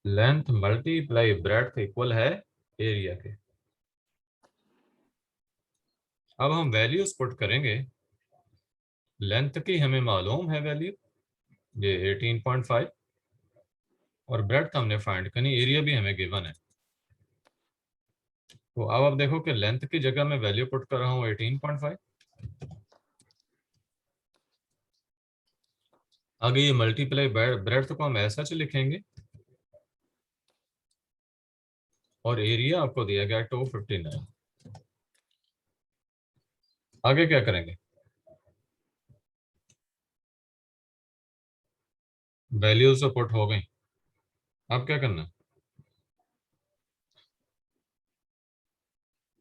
Length multiply breadth equal है area के। अब हम वैल्यूज पुट करेंगे। लेंथ की हमें मालूम है वैल्यू, ये 18.5, और ब्रेड्थ हमने फाइंड करनी, एरिया भी हमें गिवन है। तो अब आप देखो कि लेंथ की जगह मैं वैल्यू पुट कर रहा हूँ 18.5। आगे ये मल्टीप्लाई ब्रेड्थ को हम ऐसा लिखेंगे, और एरिया आपको दिया गया 259। आगे क्या करेंगे? वैल्यूज तो पुट हो गई, अब क्या करना है?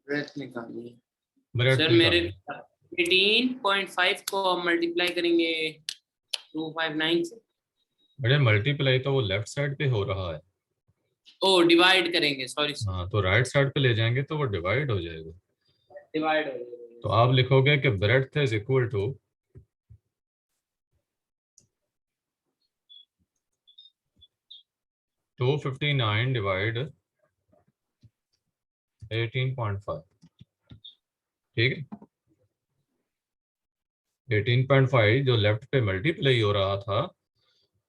ब्रेथ निकालिए ब्रेड्थ सर। मेरे निकालना। 18.5 को हम मल्टीप्लाई करेंगे 259 से। बड़े मल्टीप्लाई तो वो लेफ्ट साइड पे हो रहा है। ओ डिवाइड करेंगे, सॉरी सर। हाँ, तो राइट साइड पे ले जाएंगे तो वो डिवाइड हो जाएगा। डिवाइड हो जाएगा। तो आप लिखोगे कि breadth is equal to 259 divide 18.5। ठीक है, 18.5 जो लेफ्ट पे मल्टीप्लाई हो रहा था,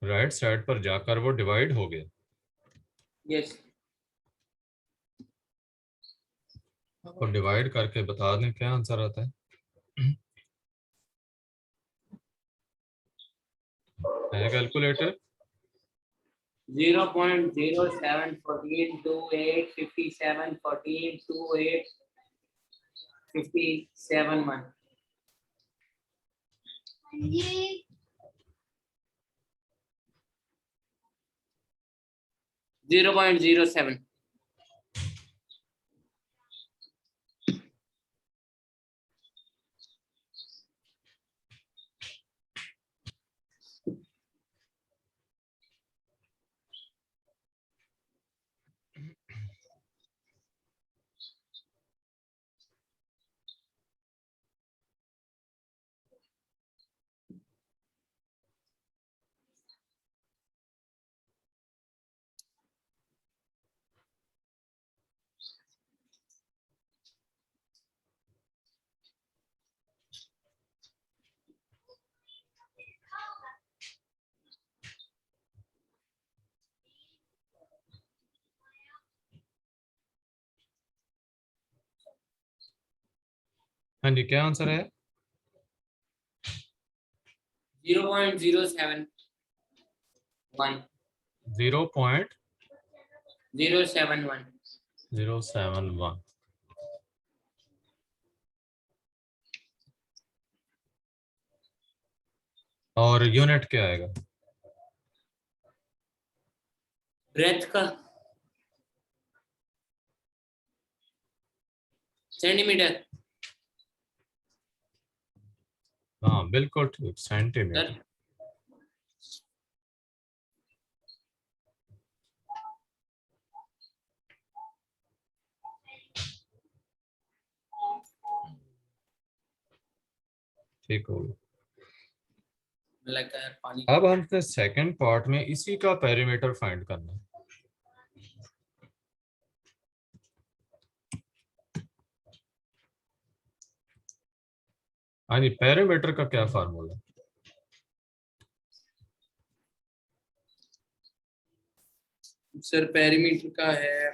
राइट साइड पर जाकर वो डिवाइड हो गया। यस। तो डिवाइड करके बता दें क्या आंसर आता है कैलकुलेटर? 0.07482857482857 0.07। हाँ जी, क्या आंसर है? 0.071। 071। 0.071। और यूनिट क्या आएगा? ब्रेथ का सेंटीमीटर। हाँ बिल्कुल ठीक, सेंटीमीटर। सर ठीक होगा। लगा पानी। अब हमने सेकंड पार्ट में इसी का पेरीमीटर फाइंड करना है। हाँ जी, पेरीमीटर का क्या फार्मूला? सर पेरीमीटर का है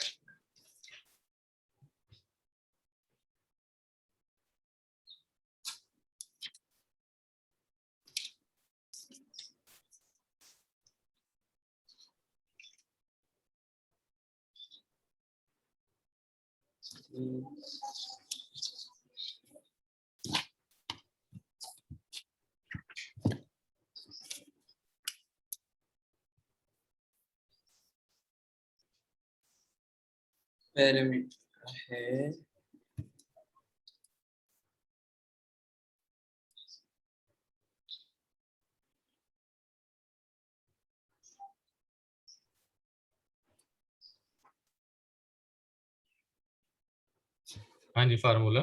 पेरीमीटर का है हाँ जी, फार्मूला।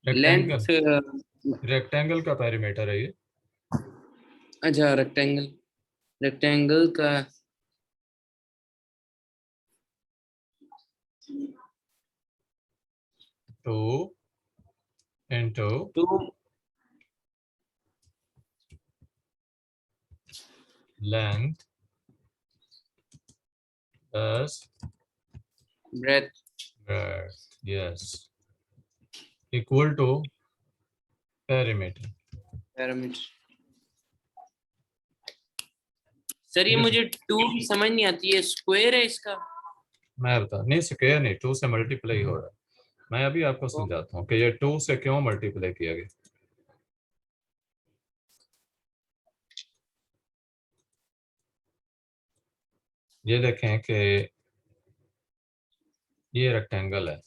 रेक्टेंगल, लेंथ रेक्टेंगल का पेरीमीटर है ये। अच्छा रेक्टेंगल, रेक्टेंगल का 2 into two length plus breadth breadth, yes, equal to perimeter. Parameter. Sir ये मुझे टू की समझ नहीं आती है, स्क्वायर है इसका? मैं बता नहीं, स्क्वायर नहीं, 2 से मल्टीप्लाई हो रहा है। मैं अभी आपको ओ, समझाता हूँ कि ये 2 से क्यों मल्टीप्लाई किया गया। ये देखें कि ये रेक्टेंगल है,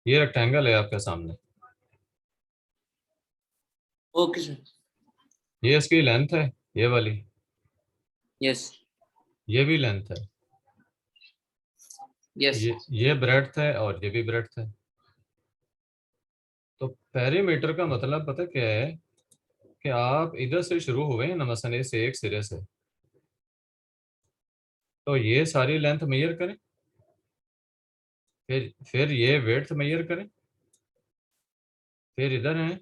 ये रेक्टेंगल है आपके सामने, ओके सर। ये इसकी लेंथ है, ये वाली, यस ये भी लेंथ है, यस। ये ब्रेड्थ है और ये भी ब्रेड्थ है। तो पेरीमीटर का मतलब पता क्या है कि आप इधर से शुरू हुए हैं ना, मसलन से एक सिरे से, तो ये सारी लेंथ मेजर करें, फिर ये विड्थ मेजर करें, फिर इधर हैं,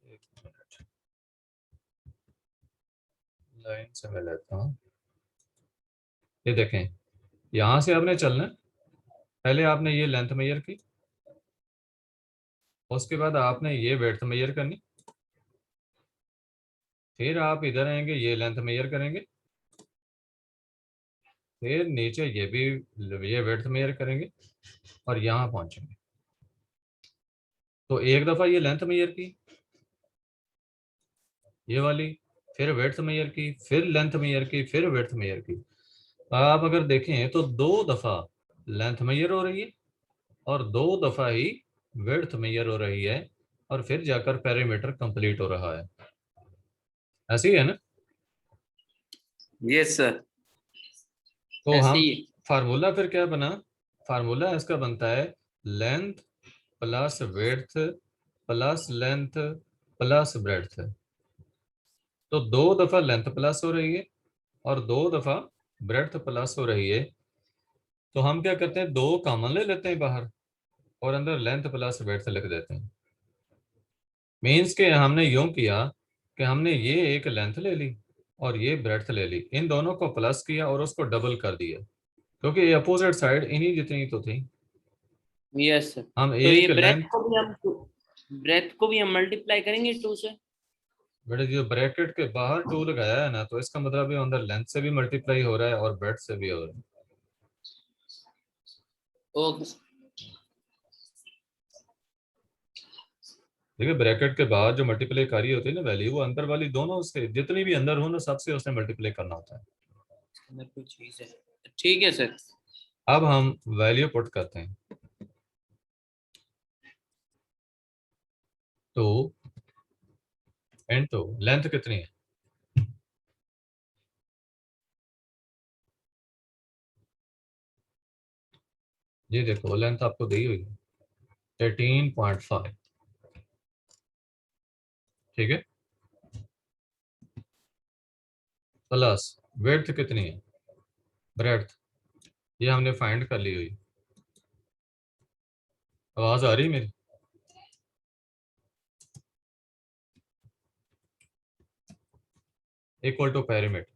एक मिनट, लाइन से मैं लेता हूँ। ये देखें, यहाँ से आपने चलना है, पहले आपने ये लेंथ मेजर की, उसके बाद आपने ये विड्थ मेजर करनी, फिर आप इधर आएंगे, ये लेंथ मेजर करेंगे, फिर नीचे ये भी ये विड्थ मेजर करेंगे और यहाँ पहुंचेंगे। तो एक दफ़ा ये लेंथ मेजर की, ये वाली, फिर विड्थ मेजर की, फिर लेंथ मेजर की, फिर विड्थ मेजर की। आप अगर देखें तो 2 दफ़ा लेंथ मेजर हो रही है और 2 दफ़ा ही विड्थ मेजर हो रही है, और फिर जाकर पेरीमीटर कंप्लीट हो रहा है। ऐसे ही है ना। यस सर, तो ऐसे हम ही है। फार्मूला फिर क्या बना, फार्मूला इसका बनता है length plus width plus length plus breadth. तो 2 दफ़ा लेंथ प्लस हो रही है और 2 दफ़ा ब्रेड्थ प्लस हो रही है। तो हम क्या करते हैं, 2 कॉमन ले लेते हैं बाहर और अंदर लेंथ प्लस ब्रेड्थ लिख देते हैं। मीन्स के हमने यूं किया कि हमने ये एक लेंथ ले ली और ये ब्रेड्थ ले ली, इन दोनों को प्लस किया और उसको डबल कर दिया, क्योंकि ये अपोजिट साइड इन्हीं जितनी तो थी। Yes sir. हम तो ये एक लेंथ, ब्रेथ को भी हम मल्टीप्लाई करेंगे टू से? बेटे जो ब्रैकेट के बाहर 2 लगाया है ना, तो इसका मतलब ये अंदर लेंथ से भी मल्टीप्लाई हो रहा है और ब्रेड्थ से भी हो रहा है। ओके। देखिए ब्रैकेट के बाहर जो मल्टीप्लाई करी होती है ना वैल्यू, वो अंदर वाली दोनों से जितनी भी अंदर हो ना, सबसे उसने मल्टीप्लाई करना होता है। अंदर कोई चीज है? ठीक है सर। अब हम वैल्यू पुट करते हैं। तो इनटू लेंथ कितनी है, ये देखो लेंथ आपको दी हुई है 18.5, ठीक है, प्लस विड्थ कितनी है, ब्रेड्थ, ये हमने फाइंड कर ली हुई। आवाज आ रही है मेरी? इक्वल टू पेरीमीटर,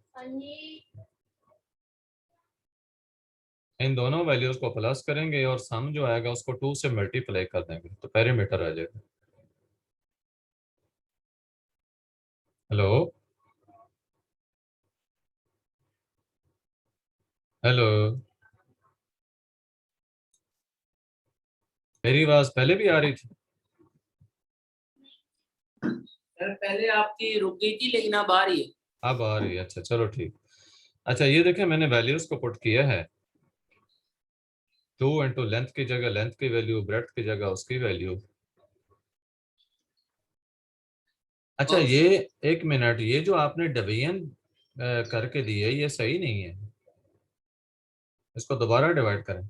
इन दोनों वैल्यूज को प्लस करेंगे और सम जो आएगा उसको 2 से मल्टीप्लाई कर देंगे तो पेरीमीटर आ जाएगा। हेलो, हेलो, मेरी आवाज पहले भी आ रही थी? सर पहले आपकी रुक गई थी लेकिन अब आ रही है। अब आ रही है, अच्छा चलो ठीक। अच्छा ये देखें, मैंने वैल्यूज को पुट किया है, 2 इंटू लेंथ की जगह लेंथ की वैल्यू, ब्रेड्थ की जगह उसकी वैल्यू। अच्छा ओके। ये, एक मिनट, ये जो आपने डिवीजन करके दी है ये सही नहीं है। इसको दोबारा डिवाइड करें,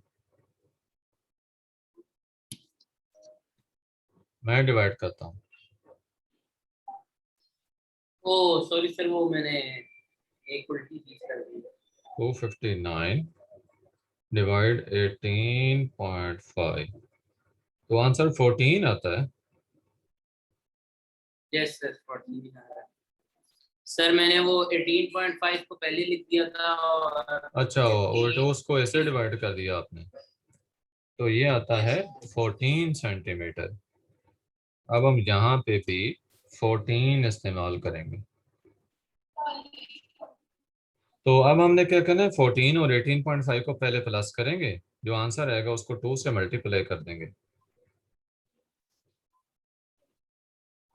मैं डिवाइड करता हूँ। ओ सॉरी सर, वो मैंने एक उल्टी चीज कर दी। 259 डिवाइड 18.5, तो आंसर 14 आता है। यस सर, 14 आ रहा है। सर मैंने वो 18.5 को पहले लिख दिया था और अच्छा, और तो 15। उसको ऐसे डिवाइड कर दिया आपने, तो ये आता यस है सर। 14 सेंटीमीटर। अब हम यहाँ पे भी 14 इस्तेमाल करेंगे। तो अब हमने क्या करना है, 14 और 18.5 को पहले प्लस करेंगे, जो आंसर आएगा उसको 2 से मल्टीप्लाई कर देंगे।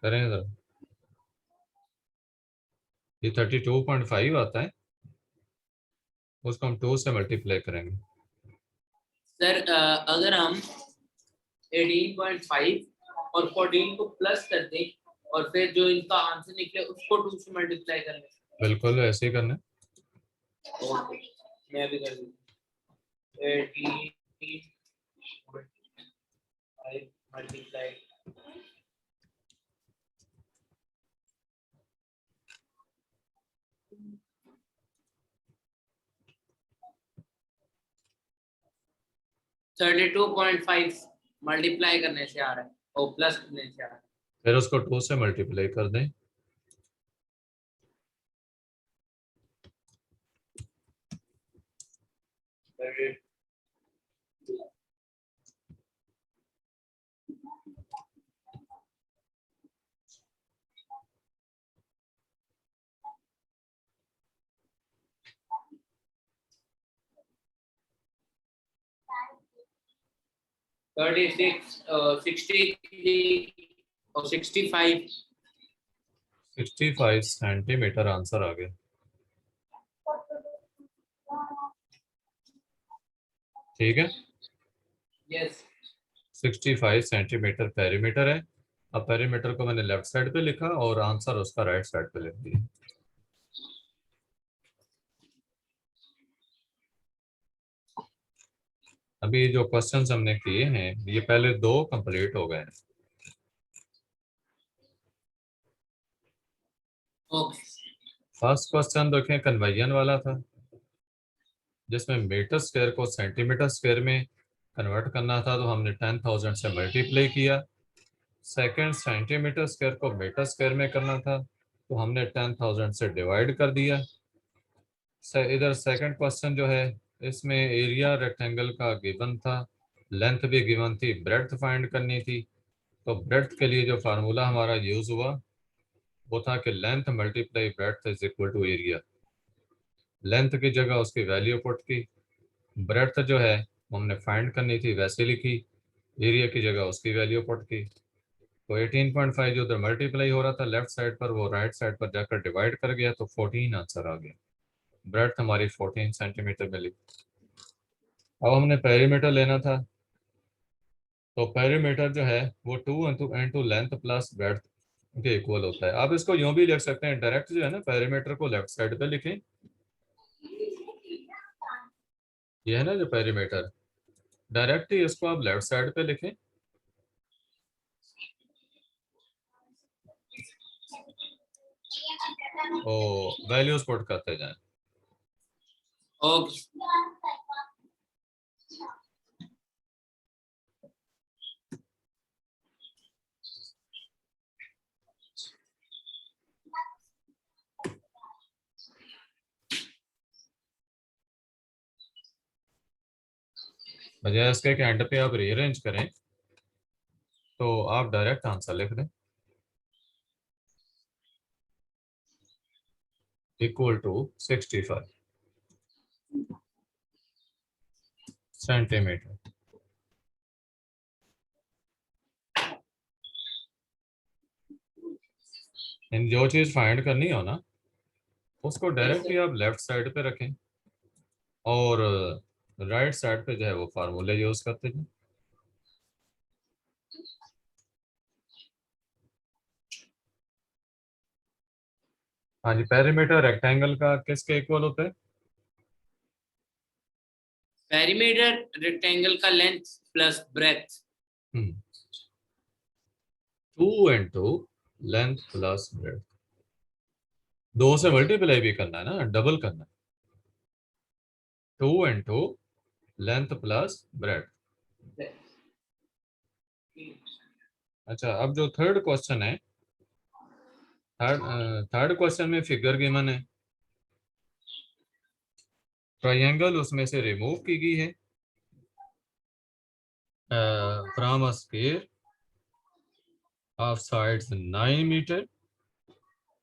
करें जरा, ये 32.5 आता है, उसको हम 2 से मल्टीप्लाई करेंगे। सर अगर हम 18.5 और 14 को प्लस कर दें और फिर जो इनका आंसर निकले उसको 2 से मल्टीप्लाई कर लें। बिल्कुल ऐसे ही करना है। ओके, मैं भी कर दूँ। 18 मल्टीप्लाई 32.5 मल्टीप्लाई करने से आ रहा है और प्लस करने से आ रहा फिर उसको 2 से मल्टीप्लाई कर दें। है। 36 63 और 65। 65 सेंटीमीटर आंसर आ गया। ठीक है, यस 65 सेंटीमीटर पेरीमीटर है। अब पेरीमीटर को मैंने लेफ्ट साइड पे लिखा और आंसर उसका राइट साइड पे लिख दिया। अभी जो क्वेश्चंस हमने किए हैं ये पहले दो कंप्लीट हो गए हैं। ओके। फर्स्ट क्वेश्चन देखें, कन्वर्जन वाला था, जिसमें मीटर स्क्वायर को सेंटीमीटर स्क्वायर में कन्वर्ट करना था, तो हमने 10,000 से मल्टीप्लाई किया। सेकंड, सेंटीमीटर स्क्वायर को मीटर स्क्वायर में करना था, तो हमने 10,000 से डिवाइड कर दिया। इधर सेकंड क्वेश्चन जो है, इसमें एरिया रेक्टेंगल का गिवन था, लेंथ भी गिवन थी, ब्रेड्थ फाइंड करनी थी। तो ब्रेड्थ के लिए जो फार्मूला हमारा यूज हुआ वो था कि length multiply breadth is equal to area. Length की जगह उसकी वैल्यू पुट की, ब्रेड्थ जो है वो हमने फाइंड करनी थी वैसे लिखी, एरिया की जगह उसकी वैल्यू पुट की। तो 18.5 जो उधर मल्टीप्लाई हो रहा था लेफ्ट साइड पर, वो राइट साइड पर जाकर डिवाइड कर गया, तो 14 आंसर आ गया। ब्रेड्थ हमारी 14 सेंटीमीटर मिली। अब हमने पेरीमीटर लेना था, तो पेरीमीटर जो है वो 2 इंटू लेंथ प्लस ब्रेड्थ के इक्वल होता है। आप इसको यूं भी लिख सकते हैं, डायरेक्ट जो है ना, पेरीमीटर को लेफ्ट साइड पे लिखें, ये है ना जो पेरीमीटर, डायरेक्ट ही इसको आप लेफ्ट साइड पे लिखें। ओ, वैल्यूज पुट करते जाएं। ओके बजाय इसके कि एंड पे आप रीअरेंज करें, तो आप डायरेक्ट आंसर लिख दें, इक्वल टू 65 सेंटीमीटर। इन जो चीज़ फाइंड करनी हो ना, उसको यस डायरेक्ट ही सर। आप लेफ्ट साइड पे रखें और राइट साइड पे जो है वो फार्मूले यूज करते जाएं। हाँ जी, पेरीमीटर रेक्टेंगल का किसके इक्वल होता है? पेरीमीटर रेक्टेंगल का length plus breath. 2 into length plus breath, 2 से मल्टीप्लाई भी करना है ना, डबल करना है। 2 into लेंथ प्लस ब्रेथ। अच्छा, अब जो थर्ड क्वेश्चन है, थर्ड क्वेश्चन में फिगर गिवन है, ट्रायंगल उसमें से रिमूव की गई है from a square of sides 9 metre,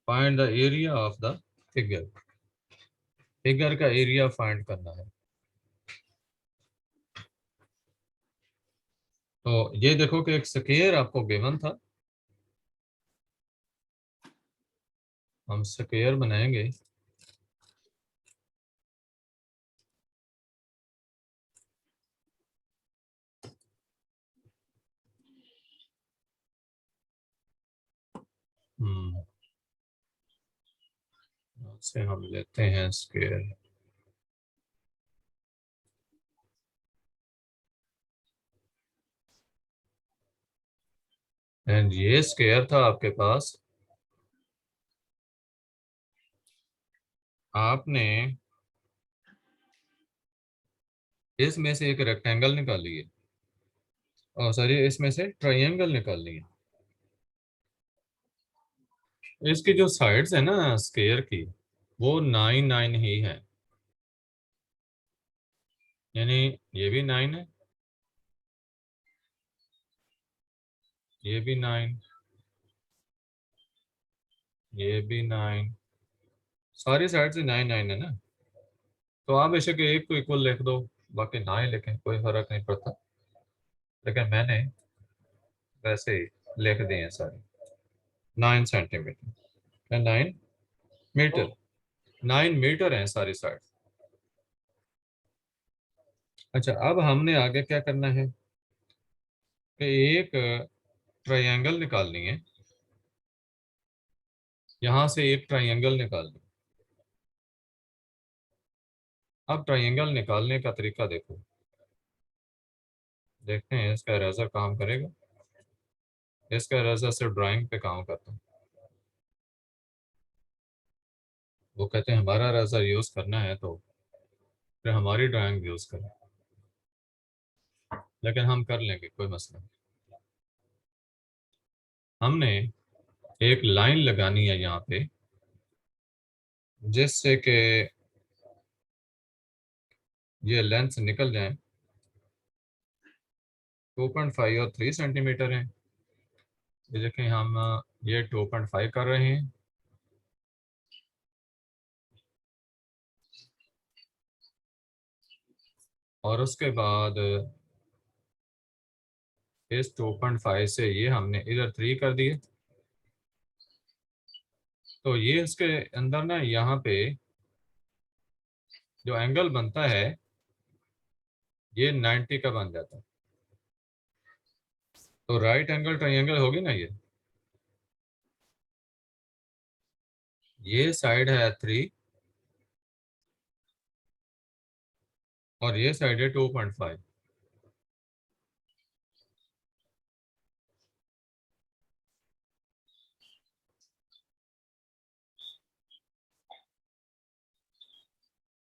find the area of the figure. Figure का एरिया फाइंड करना है। तो ये देखो कि एक स्क्वायर आपको गिवन था, हम स्क्वायर बनाएंगे। से हम लेते हैं स्क्वायर, एंड ये स्क्वायर था आपके पास। आपने इसमें से एक रेक्टेंगल निकाली है, और सॉरी इसमें से ट्रायंगल निकाली है। इसकी जो साइड्स है ना स्क्वायर की, वो 9 9 ही है, यानी ये भी 9 है, ये भी 9, ये भी 9, सारी साइड से 9 9 है ना। तो आप बेशक एक को इक्वल लिख दो, बाकी ना ही लिखें, कोई फर्क नहीं पड़ता, लेकिन मैंने वैसे ही लिख दिए हैं सारे। 9 सेंटीमीटर, 9 मीटर, 9 मीटर है सारी साइड। अच्छा, अब हमने आगे क्या करना है कि एक ट्रायंगल निकालनी है, यहां से एक ट्रायंगल निकालनी। अब ट्रायंगल निकालने का तरीका देखो, देखते हैं इसका इरेजर काम करेगा। इसका इरेजर सिर्फ ड्राइंग पे काम करता है, वो कहते हैं हमारा इरेजर यूज करना है तो फिर हमारी ड्राइंग यूज करें, लेकिन हम कर लेंगे, कोई मसला नहीं। हमने एक लाइन लगानी है यहाँ पे, जिससे कि ये लेंथ निकल जाए। 2.5 और 3 सेंटीमीटर है, ये देखें हम ये 2.5 कर रहे हैं, और उसके बाद इस 2.5 से ये हमने इधर 3 कर दिए। तो ये इसके अंदर ना यहाँ पे जो एंगल बनता है ये 90 का बन जाता है। तो राइट एंगल ट्रायंगल होगी ना ये साइड है 3 और ये साइड है 2.5।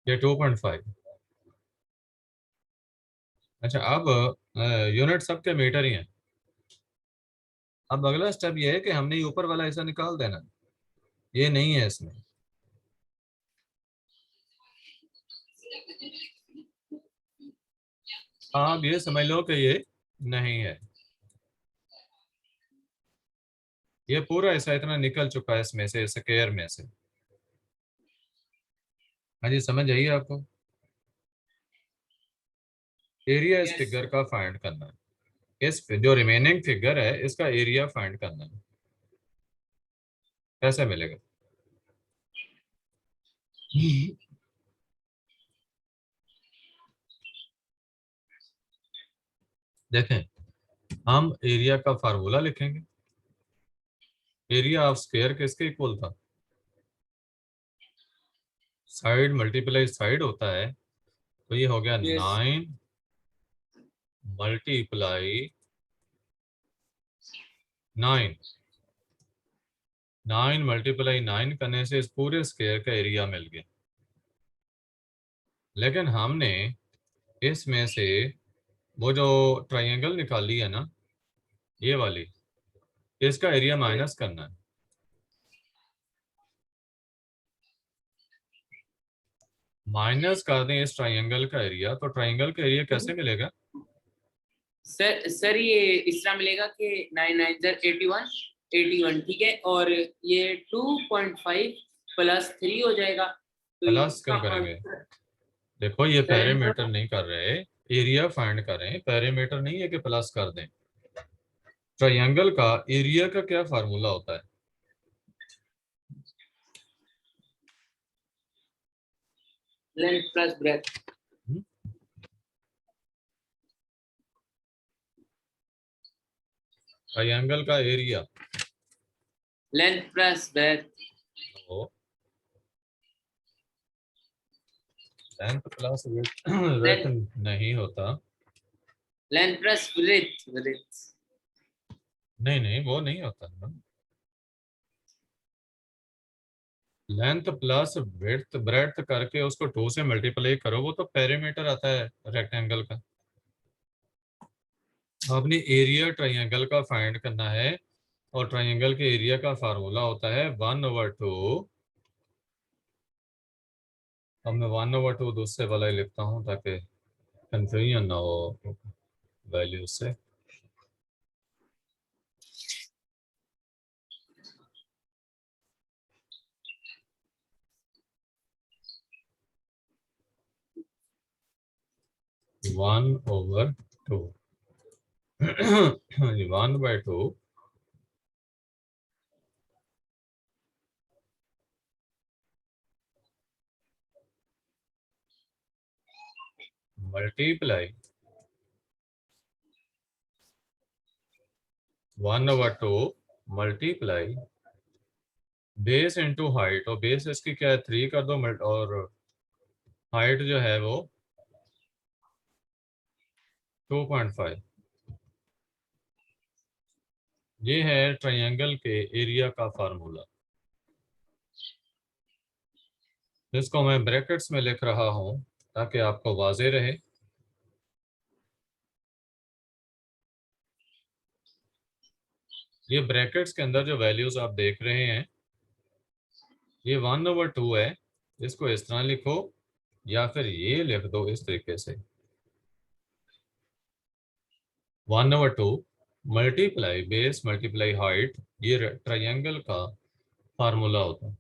ये 2.5। अच्छा, अब यूनिट सबके मीटर ही हैं। अब अगला स्टेप ये है कि हमने ये ऊपर वाला हिस्सा निकाल देना, ये नहीं है इसमें। आप ये समझ लो कि ये नहीं है, ये पूरा हिस्सा इतना निकल चुका है इसमें से, स्क्वायर में से। हाँ जी, समझ आइए आपको। एरिया इस यस। फिगर का फाइंड करना है, इस जो रिमेनिंग फिगर है इसका एरिया फाइंड करना है। कैसे मिलेगा? देखें, हम एरिया का फार्मूला लिखेंगे। एरिया ऑफ स्क्वायर किसके इक्वल था? साइड मल्टीप्लाई साइड होता है, तो ये हो गया Yes. 9 मल्टीप्लाई 9। 9 मल्टीप्लाई 9 करने से इस पूरे स्क्वायर का एरिया मिल गया। लेकिन हमने इसमें से वो जो ट्रायंगल निकाली है ना, ये वाली, इसका एरिया माइनस करना है। माइनस कर दें इस ट्रायंगल का एरिया, तो ट्रायंगल का एरिया कैसे मिलेगा? सर ये इस तरह मिलेगा कि 9 9 सर 81 81 ठीक है, और ये 2.5 प्लस 3 हो जाएगा, तो प्लस इसका क्यों करेंगे? आंसर देखो ये सर पैरामीटर नहीं कर रहे, एरिया फाइंड कर रहे हैं। पैरामीटर नहीं है कि प्लस कर दें। ट्रायंगल का एरिया का क्या फार्मूला होता है? Length plus breadth. ट्रायंगल का एरिया लेंथ प्लस ब्रेथ। तो लेंथ प्लस विड्थ नहीं होता। Length plus breadth breadth. नहीं नहीं, वो नहीं होता ना। लेंथ प्लस विड्थ ब्रेड्थ करके उसको 2 से मल्टीप्लाई करो, वो तो पेरीमीटर आता है रेक्टेंगल का। आपने एरिया ट्रायंगल का फाइंड करना है, और ट्रायंगल के एरिया का फार्मूला होता है 1/2। अब मैं 1/2 दूसरे वाला ही लिखता हूँ ताकि कंफ्यूजन ना हो वैल्यू से। One over two 1/2 multiply 1/2 multiply base into height, और बेस इसकी क्या है 3 कर दो, और हाइट जो है वो 2.5। ये है ट्रायंगल के एरिया का फार्मूला। इसको मैं ब्रैकेट्स में लिख रहा हूं ताकि आपको वाजे रहे। ये ब्रैकेट्स के अंदर जो वैल्यूज आप देख रहे हैं, ये 1/2 है। इसको इस तरह लिखो, या फिर ये लिख दो इस तरीके से, 1/2 मल्टीप्लाई बेस मल्टीप्लाई हाइट। ये ट्रायंगल का फार्मूला होता है।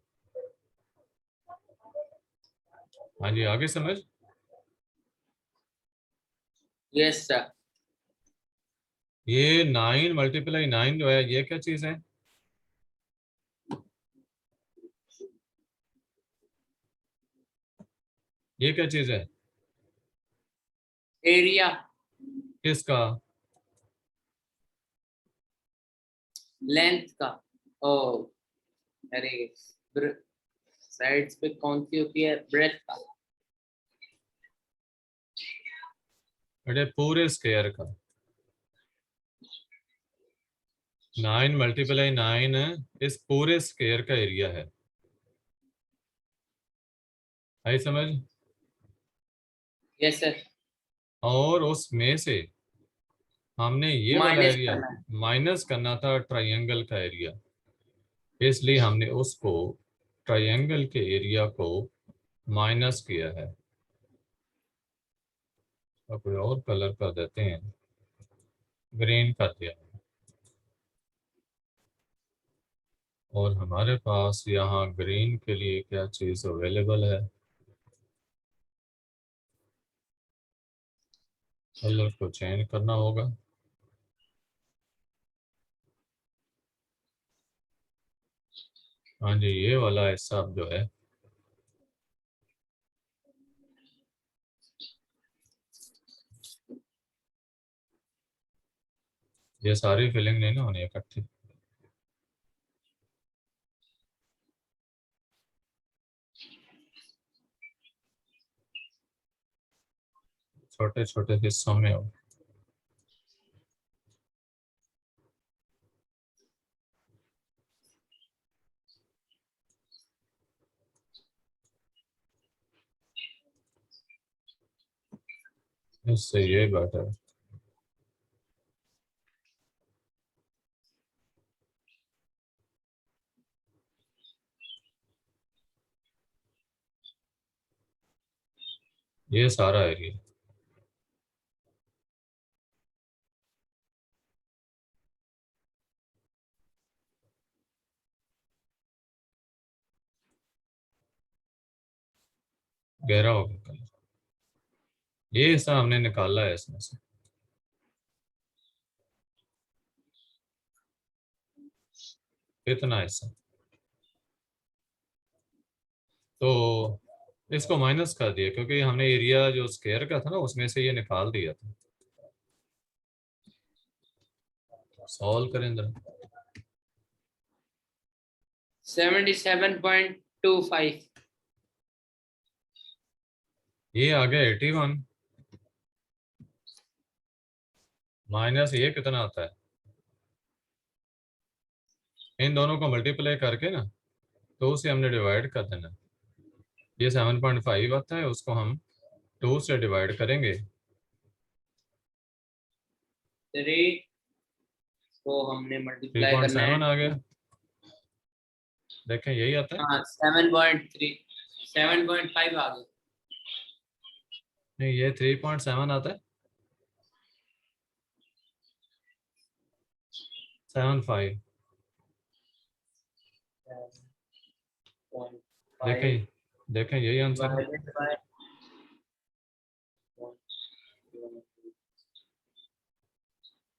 हाँ जी, आगे समझ। Yes sir. ये 9 मल्टीप्लाई 9 जो है, ये क्या चीज है? ये क्या चीज है? एरिया किसका? लेंथ का। ओ अरे साइड्स पे कौन सी होती है? ब्रेथ का। अरे पूरे स्क्वायर का। 9 मल्टीप्लाई 9 इस पूरे स्क्वायर का एरिया है। आई समझ? Yes sir. और उसमें से हमने ये वाला माइनस एरिया करना है। माइनस करना था ट्रायंगल का एरिया, इसलिए हमने उसको ट्रायंगल के एरिया को माइनस किया है। और कोई और कलर कर देते हैं, ग्रीन कर दिया। और हमारे पास यहाँ ग्रीन के लिए क्या चीज़ अवेलेबल है? कलर को चेंज करना होगा। हाँ जी, ये वाला हिस्सा जो है, ये सारी फिलिंग नहीं ना होनी इकट्ठी। छोटे छोटे हिस्सों में हो। इससे ये बेटर। ये सारा एरिया गहरा हो गया कलर। ये हिस्सा हमने निकाला है इसमें से। इतना हिस्सा तो इसको माइनस कर दिया क्योंकि हमने एरिया जो स्क्वायर का था ना उसमें से ये निकाल दिया था। सॉल्व करें जरा। 77.25। ये आ गया 81 माइनस ये कितना आता है, इन दोनों को मल्टीप्लाई करके ना तो उसे हमने डिवाइड कर देना। ये 7.5 आता है, उसको हम 2 से डिवाइड करेंगे। 3 को हमने मल्टीप्लाई करना है। 3.7 आ गया। देखें यही आता है। हाँ 7.3 7.5 आ गया। नहीं, ये 3.7 आता है। 7.5 देखें, देखें यही आंसर है।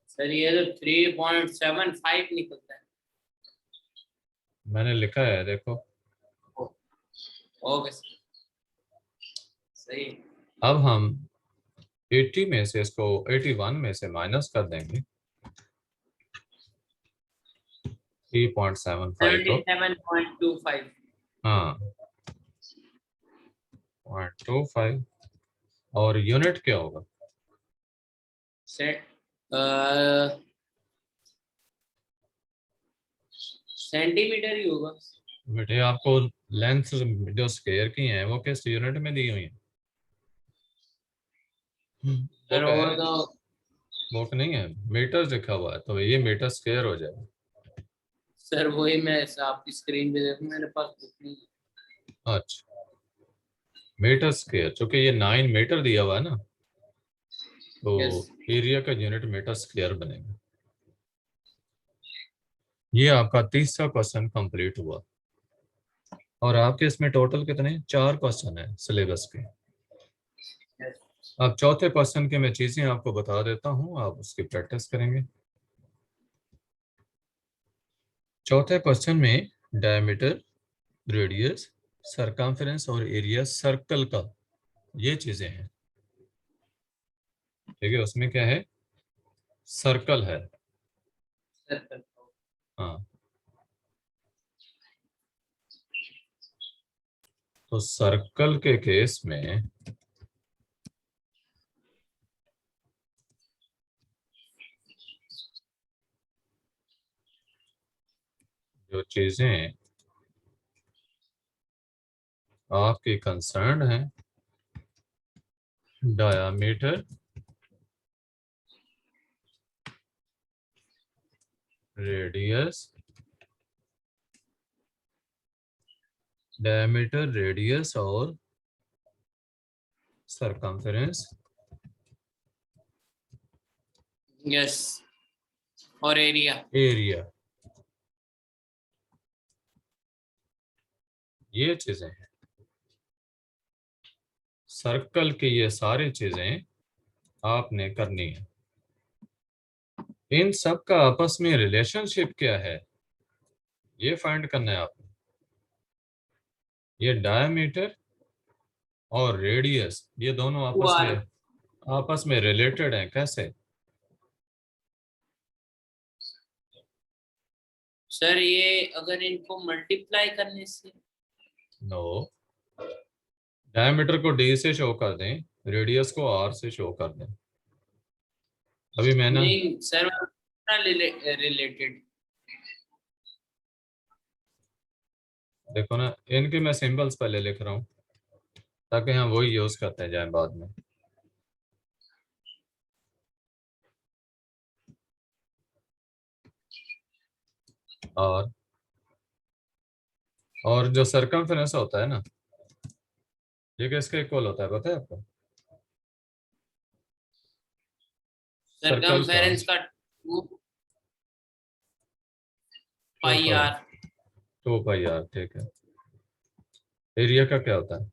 सर ये तो 3.75 निकलता है। मैंने लिखा है देखो। ओके सही। अब हम 80 में से इसको 81 में से माइनस कर देंगे। 3.75 को 77.25। हाँ 0.25 और यूनिट क्या होगा? सेंटीमीटर ही होगा। बेटे आपको लेंथ जो स्क्वायर की हैं वो किस यूनिट में दी हुई है? सर बुक वो है, तो बुक नहीं है, मीटर लिखा हुआ है तो ये मीटर स्क्वायर हो जाएगा। सर वही मैं आपकी स्क्रीन पे देखूं, मेरे पास बुक नहीं है। अच्छा, मीटर स्क्वायर, चूंकि ये 9 मीटर दिया हुआ है ना तो यस एरिया का यूनिट मीटर स्क्वायर बनेगा। ये आपका तीसरा क्वेश्चन कंप्लीट हुआ और आपके इसमें टोटल कितने 4 क्वेश्चन है सिलेबस के। यस। अब चौथे क्वेश्चन के मैं चीजें आपको बता देता हूं, आप उसकी प्रैक्टिस करेंगे। चौथे क्वेश्चन में डायमीटर, रेडियस, सरकमफेरेंस और एरिया सर्कल का, ये चीजें हैं। ठीक है, उसमें क्या है, सर्कल है। सर हाँ, तो सर्कल के केस में जो चीजें आपकी कंसर्न है, डायामीटर, रेडियस, डायमीटर, रेडियस और सरकमफेरेंस, यस और एरिया। एरिया, ये चीजें हैं। सर्कल की ये सारी चीजें आपने करनी है। इन सब का आपस में रिलेशनशिप क्या है ये फाइंड करना है आपने। ये डायमीटर और रेडियस ये दोनों आपस में रिलेटेड हैं, कैसे? सर ये अगर इनको मल्टीप्लाई करने से। नो, डायमीटर को डी से शो कर दें रेडियस को आर से शो कर दें। अभी मैं ना नहीं सर, रिलेटेड। देखो ना, इनके मैं सिंबल्स पहले लिख रहा हूँ ताकि हम वही यूज करते जाएं बाद में। और जो सरकमफेरेंस होता है ना, ये किसके इक्वल होता है पता है आपको? सर्कल का सरकमफेरेंस का 2 two pi pi, R. 2 pi R, ठीक है। एरिया का क्या होता है?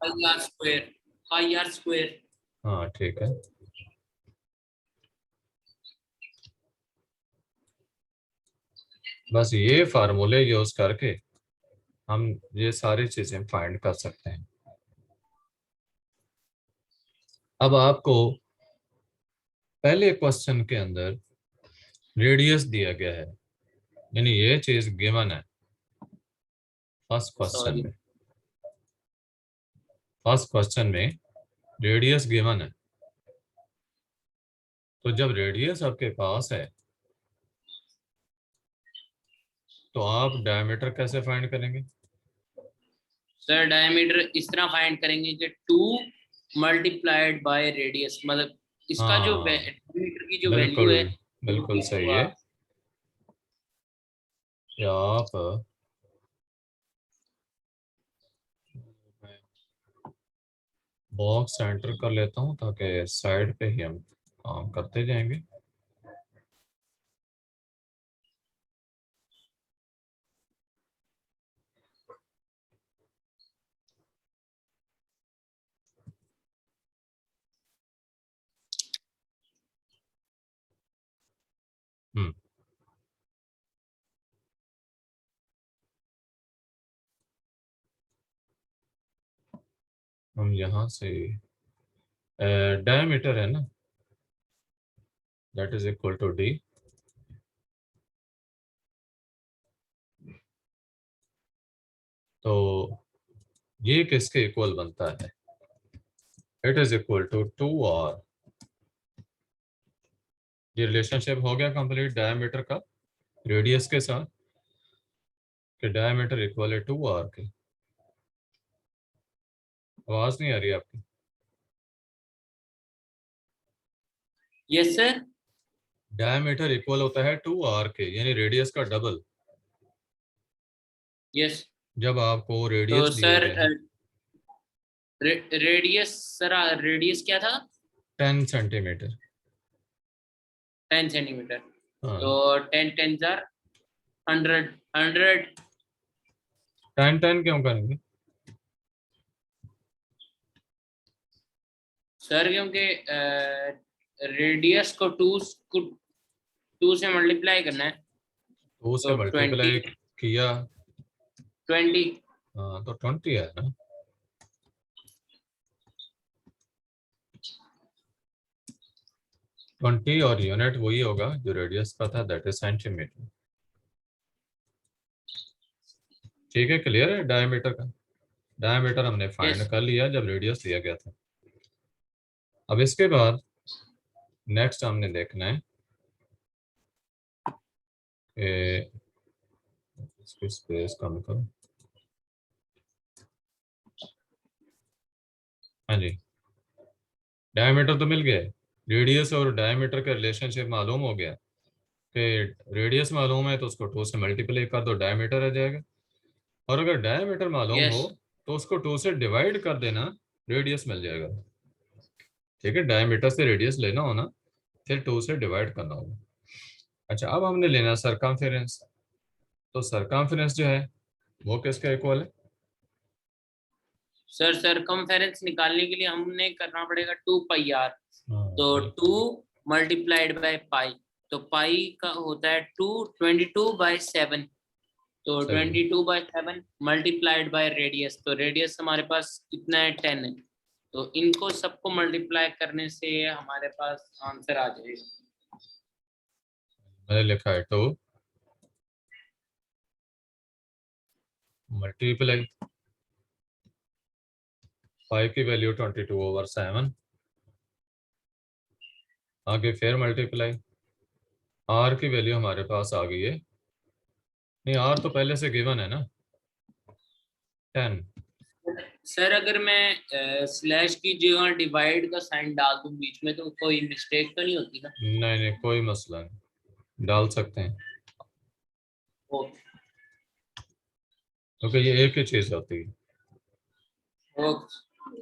Pi R square. Pi R square. हाँ ठीक है। बस ये फार्मूले यूज करके हम ये सारी चीजें फाइंड कर सकते हैं। अब आपको पहले क्वेश्चन के अंदर रेडियस दिया गया है, यानी ये चीज गिवन है फर्स्ट क्वेश्चन सॉरी। में। फर्स्ट क्वेश्चन में रेडियस गिवन है, तो जब रेडियस आपके पास है तो आप डायमीटर कैसे फाइंड करेंगे? सर डायमीटर इस तरह फाइंड करेंगे कि 2 मल्टीप्लाइड बाय रेडियस, मतलब इसका जो हाँ डायमीटर की जो वैल्यू बिल्कुल, है वो बिल्कुल सही है कि आप बॉक्स एंटर कर लेता हूँ ताकि साइड पे ही हम काम करते जाएंगे। हम्म हम यहाँ से डायमीटर है ना, that is equal to D. तो ये किसके इक्वल बनता है? It is equal to 2r। ये रिलेशनशिप हो गया कंप्लीट डायमीटर का रेडियस के साथ, कि डायमीटर इक्वल है 2r के। आवाज नहीं आ रही आपकी? Yes sir. डायमीटर इक्वल होता है 2r के, यानी रेडियस का डबल। यस। जब आपको तो रेडियस दिया सर गया है रेडियस, सर रेडियस क्या था? 10 सेंटीमीटर। 10 सेंटीमीटर। तो हाँ, 10 जार 100। 100। 10 10 क्यों करेंगे? सर क्योंकि रेडियस को 2 से मल्टीप्लाई करना है। 2 से तो 20। मल्टीप्लाई किया, 20। हाँ तो 20 है ना। 20 और यूनिट वही होगा जो रेडियस का था, दैट इज सेंटीमीटर। ठीक है, क्लियर है डायमीटर का? डायमीटर हमने यस। फाइंड कर लिया जब रेडियस दिया गया था। अब इसके बाद नेक्स्ट हमने देखना है कि इसकी स्पेस कम करो। हाँ जी, डायमीटर तो मिल गया है। रेडियस और डायमीटर का रिलेशनशिप मालूम हो गया कि रेडियस मालूम है तो उसको 2 से मल्टीप्लाई कर दो, डायमीटर आ जाएगा। और अगर डायमीटर मालूम यस। हो तो उसको 2 से डिवाइड कर देना, रेडियस मिल जाएगा। ठीक है, डायमीटर से रेडियस लेना होना, फिर 2 से डिवाइड करना होगा। अच्छा, अब हमने लेना सरकमफेरेंस। तो सरकमफेरेंस जो है वो किसका इक्वल है? सर सरकमफेरेंस निकालने के लिए हमने करना पड़ेगा 2 पाई आर। हाँ तो बिल्कुल। 2 मल्टीप्लाइड बाय पाई। तो पाई का होता है 22/7। तो सही है। 22/7 मल्टीप्लाइड बाय रेडियस। तो रेडियस हमारे पास कितना है? 10 है। तो इनको सबको मल्टीप्लाई करने से हमारे पास आंसर आ जाएगा। मैंने लिखा है 2 मल्टीप्लाई फाइव की वैल्यू 22/7, आगे फिर मल्टीप्लाई, आर की वैल्यू हमारे पास आ गई है, नहीं आर तो पहले से गिवन है ना 10। सर अगर मैं स्लैश की जगह डिवाइड का साइन डाल दूं बीच में तो कोई मिस्टेक तो नहीं होती ना? नहीं नहीं कोई मसला नहीं, डाल सकते हैं ओके क्योंकि ये एक ही चीज होती है। ओके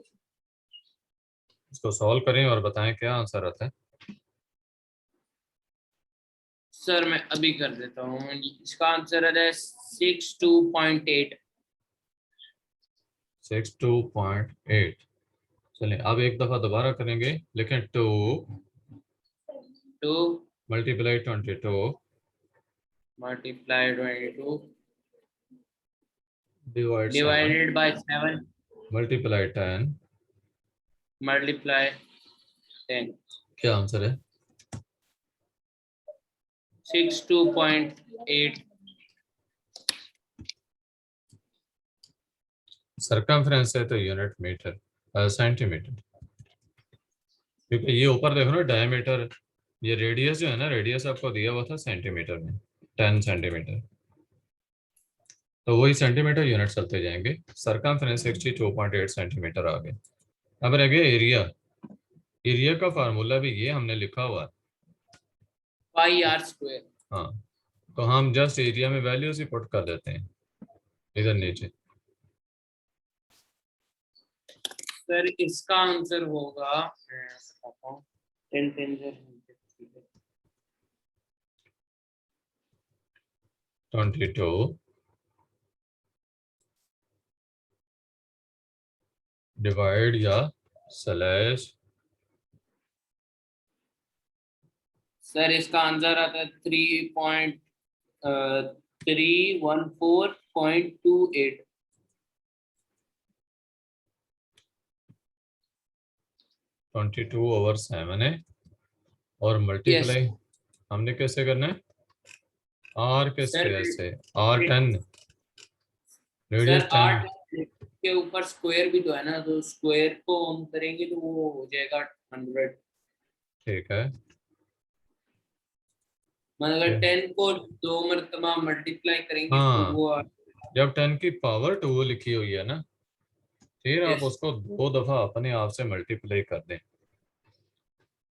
इसको सॉल्व करें और बताएं क्या आंसर आता है। सर मैं अभी कर देता हूँ। इसका आंसर है 62.8। 62.8। चलिए अब एक दफा दोबारा करेंगे, लेकिन 2 2 multiply 22 multiply 22 divide 7 divided by 7 multiply 10। Multiply 10। क्या आंसर है? 62.8। सरकमफ्रेंस है तो यूनिट मीटर, सेंटीमीटर, क्योंकि ये ऊपर देखो ना डायमीटर, ये रेडियस जो है ना, रेडियस आपको दिया हुआ था सेंटीमीटर में, 10 सेंटीमीटर, तो वही सेंटीमीटर यूनिट चलते जाएंगे। सरकमफ्रेंस 62.8 सेंटीमीटर आ गए। अब रह गया एरिया। एरिया का फार्मूला भी ये हमने लिखा हुआ है। Pi R square. हाँ, तो हम जस्ट एरिया में वैल्यूज ही पुट कर देते हैं इधर नीचे। सर इसका आंसर होगा, मैं बताता हूँ, 10 10 22 डिवाइड या स्लैश। सर इसका आंसर आता है 3.314.28। 22/7 है, और यस मल्टीप्लाई हमने कैसे करना है? आर के सर। स्क्वायर से, आर 10, रेडियस सर 10। 8 के ऊपर स्क्वायर भी तो है ना, तो स्क्वायर को हम करेंगे तो वो हो जाएगा 100। ठीक है, मतलब 10 को 2 मरतबा मल्टीप्लाई करेंगे तो हाँ, वो। जब 10 की पावर 2 लिखी हुई है ना, फिर आप यस उसको दो दफा अपने आप से मल्टीप्लाई कर दें।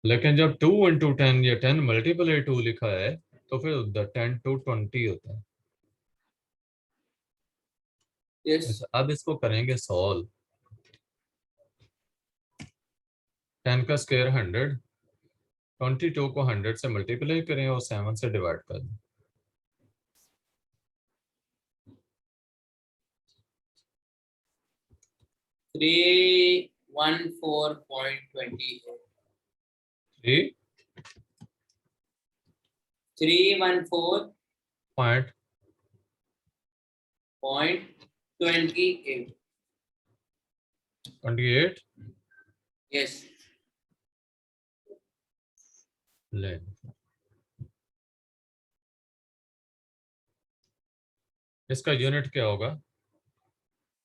लेकिन जब 2 इंटू 10 या 10 मल्टीप्लाई 2 लिखा है, तो फिर 10 टू 20 होता है। यस अब इसको करेंगे सॉल्व। 10 का स्क्वायर 100, 22 को 100 से मल्टीप्लाई करें और 7 से डिवाइड कर दें। 314.28। 314.28। पॉइंट 28 यस ले। इसका यूनिट क्या होगा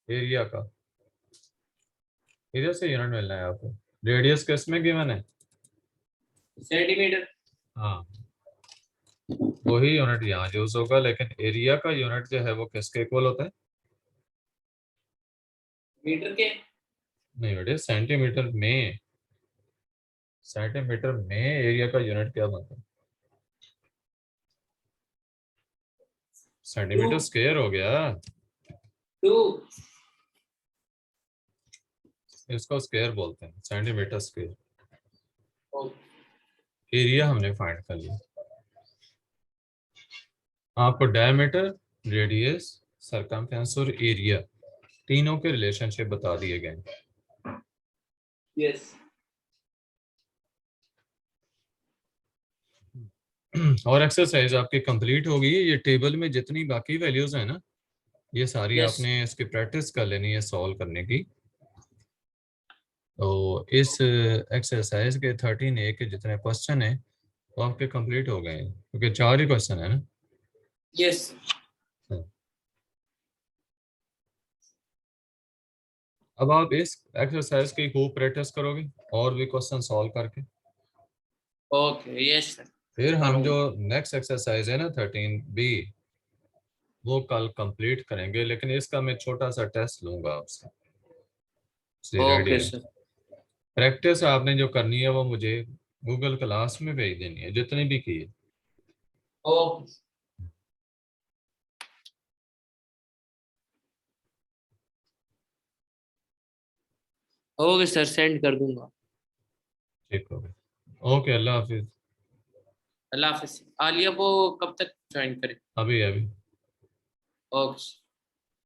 एरिया का? इधर से यूनिट मिलना है आपको। रेडियस किस में गिवन है? सेंटीमीटर। हाँ, वही यूनिट यहाँ यूज होगा, लेकिन एरिया का यूनिट जो है वो किसके इक्वल होता है? मीटर के। नहीं बेटे, सेंटीमीटर में। सेंटीमीटर में एरिया का यूनिट क्या बनता है? टू सेंटीमीटर स्क्वायर हो गया। टू इसको स्क्वायर बोलते हैं, सेंटीमीटर स्क्वायर। एरिया हमने फाइंड कर लिया। आपको डायमीटर, रेडियस, सरकमफ्रेंस और एरिया तीनों के रिलेशनशिप बता दिए गए। यस और एक्सरसाइज आपकी कंप्लीट हो गई है। ये टेबल में जितनी बाकी वैल्यूज हैं ना, ये सारी यस आपने इसकी प्रैक्टिस कर लेनी है सॉल्व करने की। तो इस एक्सरसाइज के 13A के जितने क्वेश्चन हैं वो आपके कंप्लीट हो गए हैं, क्योंकि 4 ही क्वेश्चन है ना। यस। अब आप इस एक्सरसाइज की खूब प्रैक्टिस करोगे और भी क्वेश्चन सॉल्व करके। Okay yes sir. फिर हम जो करूँगा। नेक्स्ट एक्सरसाइज है ना 13B, वो कल कंप्लीट करेंगे, लेकिन इसका मैं छोटा सा टेस्ट लूंगा आपसे। रेडी ओके है? सर। प्रैक्टिस आपने जो करनी है वो मुझे गूगल क्लास में भेज देनी है, जितनी भी की है। ओके। ओके सर, सेंड कर दूंगा। ठीक हो गया। ओके, अल्लाह हाफिज। अल्लाह हाफिज। आलिया को कब तक ज्वाइन करें? अभी अभी। ओके।